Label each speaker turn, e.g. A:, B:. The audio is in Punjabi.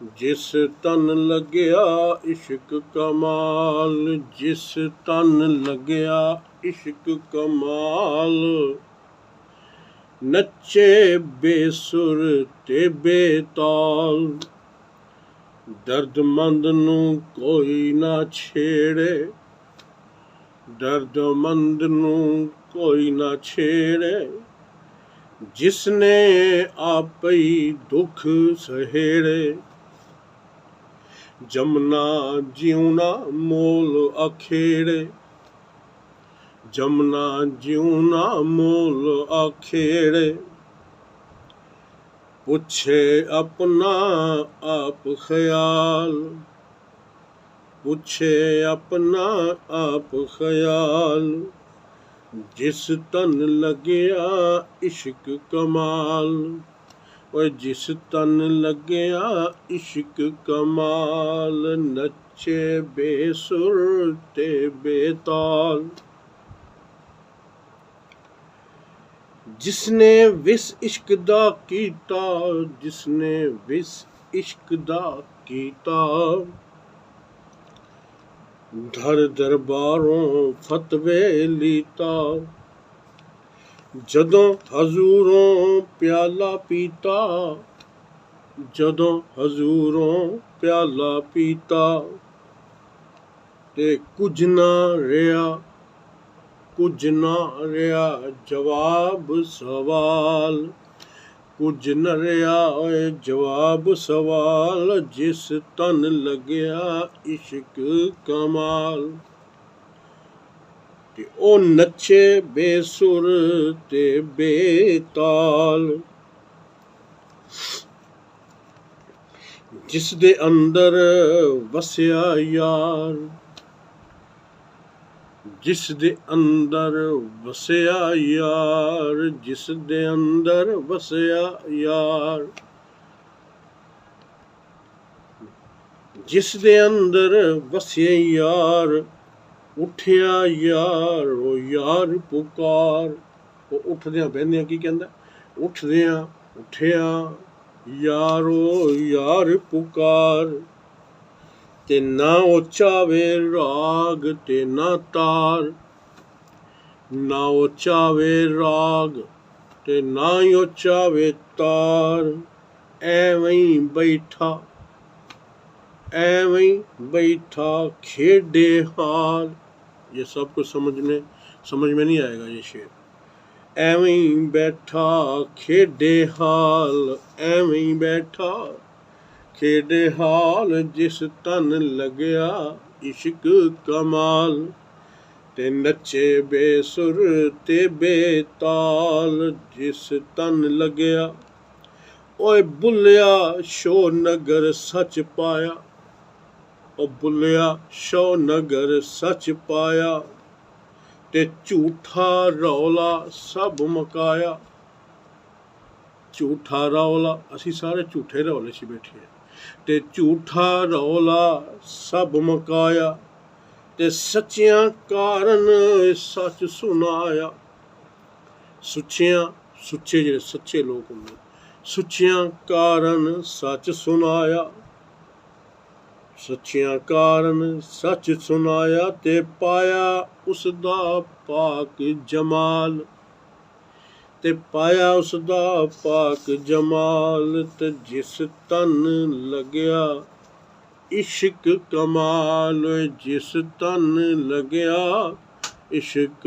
A: ਜਿਸ ਤਨ ਲੱਗਿਆ ਇਸ਼ਕ ਕਮਾਲ, ਜਿਸ ਤਨ ਲੱਗਿਆ ਇਸ਼ਕ ਕਮਾਲ। ਨੱਚੇ ਬੇਸੁਰ ਤੇ ਬੇਤਾਲ, ਦਰਦਮੰਦ ਨੂੰ ਕੋਈ ਨਾ ਛੇੜੇ, ਦਰਦਮੰਦ ਨੂੰ ਕੋਈ ਨਾ ਛੇੜੇ। ਜਿਸਨੇ ਆਪਈ ਦੁੱਖ ਸਹੇੜੇ, ਜਮਨਾ ਜਿਉਣਾ ਮੋਲ ਅਖੇੜੇ, ਜਮਨਾ ਜਿਉਣਾ ਮੋਲ ਅਖੇੜੇ। ਪੁੱਛੇ ਆਪਣਾ ਆਪ ਖਿਆਲ, ਪੁੱਛੇ ਆਪਣਾ ਆਪ ਖਿਆਲ। ਜਿਸ ਤਨ ਲੱਗਿਆ ਇਸ਼ਕ ਕਮਾਲ, ਓਏ ਜਿਸ ਤਨ ਲੱਗਿਆ ਇਸ਼ਕ ਕਮਾਲ। ਨੱਚੇ ਬੇਸੁਰ ਤੇ ਬੇਤਾਲ। ਜਿਸਨੇ ਵਿਸ ਇਸ਼ਕ ਦਾ ਕੀਤਾ, ਜਿਸਨੇ ਵਿਸ ਇਸ਼ਕ ਦਾ ਕੀਤਾ। ਧਰ ਦਰਬਾਰੋਂ ਫਤਵੇ ਲੀਤਾ, ਜਦੋਂ ਹਜ਼ੂਰੋਂ ਪਿਆਲਾ ਪੀਤਾ, ਜਦੋਂ ਹਜ਼ੂਰੋਂ ਪਿਆਲਾ ਪੀਤਾ। ਤੇ ਕੁਝ ਨਾ ਰਿਹਾ, ਕੁਝ ਨਾ ਰਿਹਾ ਜਵਾਬ ਸਵਾਲ, ਕੁਝ ਨਾ ਰਿਹਾ ਓਏ ਜਵਾਬ ਸਵਾਲ। ਜਿਸ ਤਨ ਲੱਗਿਆ ਇਸ਼ਕ ਕਮਾਲ। ਤੇ ਉਹ ਨੱਚੇ ਬੇਸੁਰ ਤੇ ਬੇਤਾਲ। ਜਿਸ ਦੇ ਅੰਦਰ ਵਸਿਆ ਯਾਰ, ਜਿਸ ਦੇ ਅੰਦਰ ਵਸਿਆ ਯਾਰ, ਜਿਸ ਦੇ ਅੰਦਰ ਵਸਿਆ ਯਾਰ। ਜਿਸ ਦੇ ਅੰਦਰ ਵਸਿਆ ਯਾਰ, ਉੱਠਿਆ ਯਾਰ ਉਹ ਯਾਰ ਪੁਕਾਰ। ਉਹ ਉੱਠਦਿਆਂ ਬਹਿੰਦਿਆਂ ਕੀ ਕਹਿੰਦਾ? ਉੱਠਦਿਆਂ ਉੱਠਿਆ ਯਾਰ ਉਹ ਯਾਰ ਪੁਕਾਰ। ਤੇ ਨਾ ਉਹ ਚਾਵੇ ਰਾਗ ਤੇ ਨਾ ਤਾਰ, ਨਾ ਉਹ ਚਾਵੇ ਰਾਗ ਤੇ ਨਾ ਉਹ ਚਾਵੇ ਤਾਰ। ਐਵੇਂ ਬੈਠਾ, ਐਵੇਂ बैठा खेडे हाल। ये सब कुछ समझ में नहीं आएगा ये शेर। ऐवें बैठा खेडे हाल, ऐवें बैठा खेडे हाल। जिस तन लगया इश्क कमाल, ते नचे बेसुर ते बेताल। जिस तन लगया ओए बुलया शो नगर सच पाया, ओ बुलया शो नगर सच पाया। ते झूठा रौला सब मकाया, झूठा रौला असी सारे झूठे रौले च बैठे हैं। ते झूठा रौला सब मकाया, ते सच्चियां कारण सच सुनाया। सुच्चियां सुच्चे जेह्ड़े सच्चे लोग होंदे, सुच्चियां कारण सच सुनाया, सच्चियां कारण सच सुनाया। ते पाया उसदा पाक जमाल, ते पाया उसदा पाक जमाल। ते जिस तन लगया इश्क कमाल, जिस तन लगया इश्क